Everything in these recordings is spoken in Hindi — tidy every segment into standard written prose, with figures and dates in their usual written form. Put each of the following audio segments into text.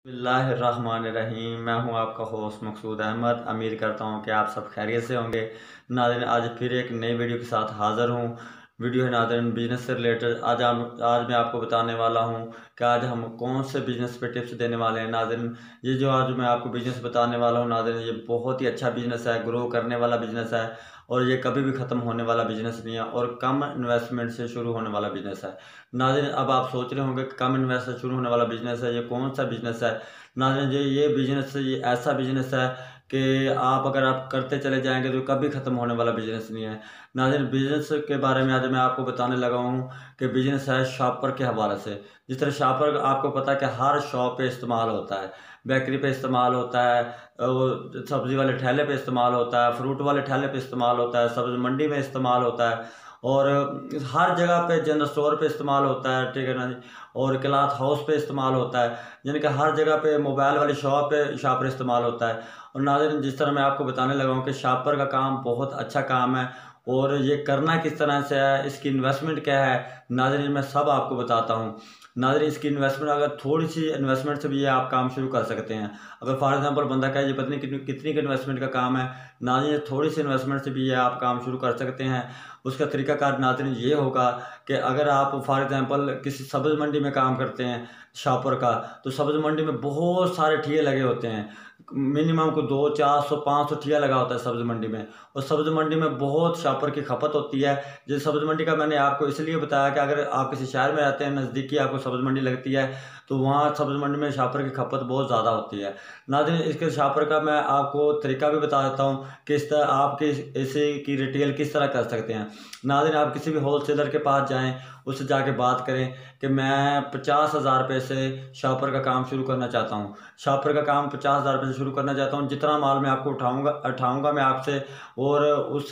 बिस्मिल्लाहिर्रहमानिर्रहीम। मैं हूं आपका होस्ट मकसूद अहमद। उम्मीद करता हूं कि आप सब खैरियत से होंगे। नाज़रीन, आज फिर एक नई वीडियो के साथ हाज़िर हूं। वीडियो है नाज़रीन बिज़नेस से रिलेटेड। आज मैं आपको बताने वाला हूं कि आज हम कौन से बिज़नेस पे टिप्स देने वाले हैं। नाज़रीन, ये जो आज मैं आपको बिज़नेस बताने वाला हूं नाज़रीन, ये बहुत ही अच्छा बिज़नेस है, ग्रो करने वाला बिज़नेस है और ये कभी भी ख़त्म होने वाला बिज़नेस नहीं है और कम इन्वेस्टमेंट से शुरू होने वाला बिज़नेस है। नाज़रीन, अब आप सोच रहे होंगे कि कम इन्वेस्ट से शुरू होने वाला बिज़नेस है, ये कौन सा बिज़नेस है। नाज़रीन, ये बिज़नेस ये ऐसा बिज़नेस है कि अगर आप करते चले जाएंगे तो कभी ख़त्म होने वाला बिज़नेस नहीं है। नाज़रीन, बिज़नेस के बारे में आज मैं आपको बताने लगा हूँ कि बिज़नेस है शॉपर के हवाले से। जिस तरह शॉपर आपको पता है कि हर शॉप पे इस्तेमाल होता है, बेकरी पे इस्तेमाल होता है, वो सब्ज़ी वाले ठेले पे इस्तेमाल होता है, फ्रूट वाले ठेले पे इस्तेमाल होता है, सब्ज़ी मंडी में इस्तेमाल होता है और हर जगह पे जनरल स्टोर पे इस्तेमाल होता है, ठीक है ना जी। और क्लॉथ हाउस पे इस्तेमाल होता है, यानी कि हर जगह पे मोबाइल वाली शॉप पे शॉपर इस्तेमाल होता है। और नाज़रीन, जिस तरह मैं आपको बताने लगा हूँ कि शॉपर का काम बहुत अच्छा काम है और ये करना किस तरह से है, इसकी इन्वेस्टमेंट क्या है, नाज़रीन मैं सब आपको बताता हूँ। नाज़रीन, इसकी इन्वेस्टमेंट अगर थोड़ी सी इन्वेस्टमेंट से भी ये आप काम शुरू कर सकते हैं। अगर फॉर एग्जांपल बंदा कहे ये पता नहीं कितनी की इन्वेस्टमेंट का काम है, नाज़रीन थोड़ी सी इन्वेस्टमेंट से भी ये आप काम शुरू कर सकते हैं। उसका तरीकाकार नाज़रीन ये होगा कि अगर आप फॉर एग्जांपल किसी सब्ज़ मंडी में काम करते हैं शॉपर का, तो सब्ज़ मंडी में बहुत सारे ठिये लगे होते हैं। मिनिमम को 200, 400, 500 ठिया लगा होता है सब्ज़ मंडी में और सब्ज़ मंडी में बहुत शॉपर की खपत होती है। जिस सब्ज़ मंडी का मैंने आपको इसलिए बताया कि अगर आप किसी शहर में रहते हैं, नज़दीकी आपको सब्ज़ मंडी लगती है, तो वहाँ सब्ज़ मंडी में शॉपर की खपत बहुत ज़्यादा होती है। नाज़रीन, इसके शॉपर का मैं आपको तरीका भी बता देता हूँ, किस तरह आप इसे की रिटेल किस तरह कर सकते हैं। नाज़रीन, आप किसी भी होलसेलर के पास जाएँ, उससे जाके बात करें कि मैं 50,000 रुपये से शॉपर का काम शुरू करना चाहता हूँ। शॉपर का काम 50,000 रुपये से शुरू करना चाहता हूँ। जितना माल मैं आपको उठाऊँगा मैं आपसे, और उस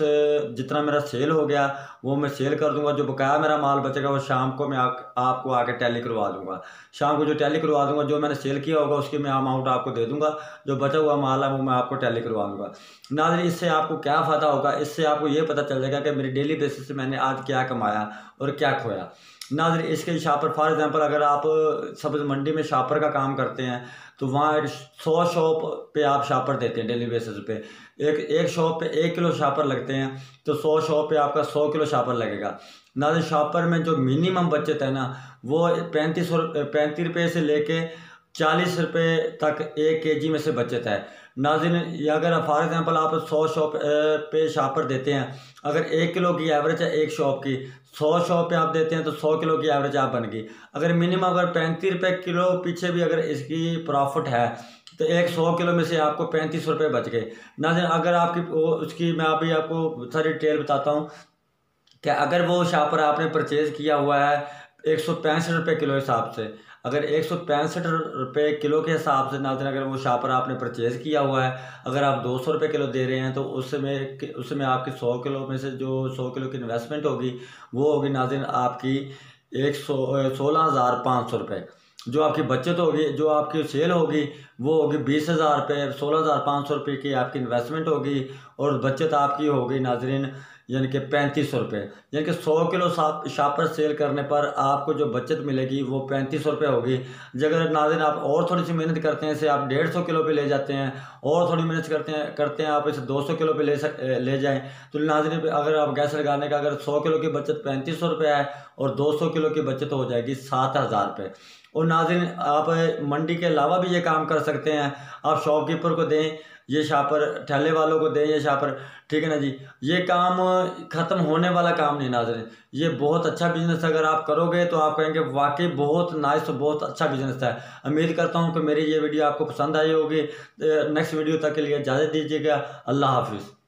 जितना मेरा सेल हो गया वो मैं सेल कर दूँगा। जो बकाया मेरा माल बचेगा वो शाम को मैं आपको आके टैली करवा दूँगा। शाम को जो टैली करवा दूँगा, जो मैंने सेल किया होगा उसकी मैं अमाउंट आपको दे दूँगा। जो बचा हुआ माल है वो मैं आपको टैली करवा दूँगा। नाज़रीन, इससे आपको क्या फ़ायदा होगा, इससे आपको ये पता चल जाएगा कि मेरी डेली बेसिस से मैंने आज क्या कमाया और क्या खोया। नाज़रीन, इसके शॉपर फॉर एग्जांपल अगर आप सब्ज़ मंडी में शॉपर का काम करते हैं तो वहाँ 100 शॉप पे आप शॉपर देते हैं डेली बेसिस पे। एक शॉप पे 1 किलो शॉपर लगते हैं, तो 100 शॉप पे आपका 100 किलो शॉपर लगेगा। नाज़रीन, शॉपर में जो मिनिमम बचत है ना, वो 35 रुपये से लेके 40 रुपये तक 1 केजी में से बचत है। नाज़रीन, ये अगर फॉर एग्जांपल आप 100 शॉप पे शॉपर देते हैं, अगर 1 किलो की एवरेज है एक शॉप की, 100 शॉप पे आप देते हैं तो 100 किलो की एवरेज आप बन गई। अगर मिनिमम अगर 35 रुपये किलो पीछे भी अगर इसकी प्रॉफिट है तो 100 किलो में से आपको 35 रुपये बच गए। नाज़रीन, अगर आपकी उसकी मैं अभी आपको सारी डिटेल बताता हूँ कि अगर वो शॉपर आपने परचेज़ किया हुआ है 165 रुपये किलो हिसाब से, अगर 165 रुपये किलो के हिसाब से नाज़रीन अगर वो शॉपर आपने परचेज़ किया हुआ है, अगर आप 200 रुपये किलो दे रहे हैं, तो उसमें आपकी 100 किलो में से जो 100 किलो की इन्वेस्टमेंट होगी वो होगी नाज़रीन आपकी 16,500 रुपये। जो आपकी बचत होगी, जो आपकी सेल होगी वो होगी 20,000 रुपये। 16,500 रुपये की आपकी इन्वेस्टमेंट होगी और बचत आपकी होगी नाज़रीन यानी कि 3500 रुपये। यानी कि 100 किलो शॉपर सेल करने पर आपको जो बचत मिलेगी वो 3500 रुपये होगी। अगर नाज़रीन आप और थोड़ी सी मेहनत करते हैं, इसे आप 150 किलो पे ले जाते हैं, और थोड़ी मेहनत करते हैं आप इसे 200 किलो पे ले जाएँ, तो नाज़रीन अगर आप गैस लगाने का अगर 100 किलो की बचत 3500 रुपये है और 200 किलो की बचत हो जाएगी 7,000 रुपये। और नाज़रीन, आप मंडी के अलावा भी ये काम कर सकते हैं। आप शॉपकीपर को दें ये शॉपर, ठेले वालों को दें ये शॉपर, ठीक है ना जी। ये काम ख़त्म होने वाला काम नहीं नाज़रीन, ये बहुत अच्छा बिज़नेस अगर आप करोगे तो आप कहेंगे वाकई बहुत नाइस, तो बहुत अच्छा बिज़नेस है। उम्मीद करता हूँ कि मेरी ये वीडियो आपको पसंद आई होगी। नेक्स्ट वीडियो तक के लिए इजाज़त दीजिएगा। अल्लाह हाफिज़।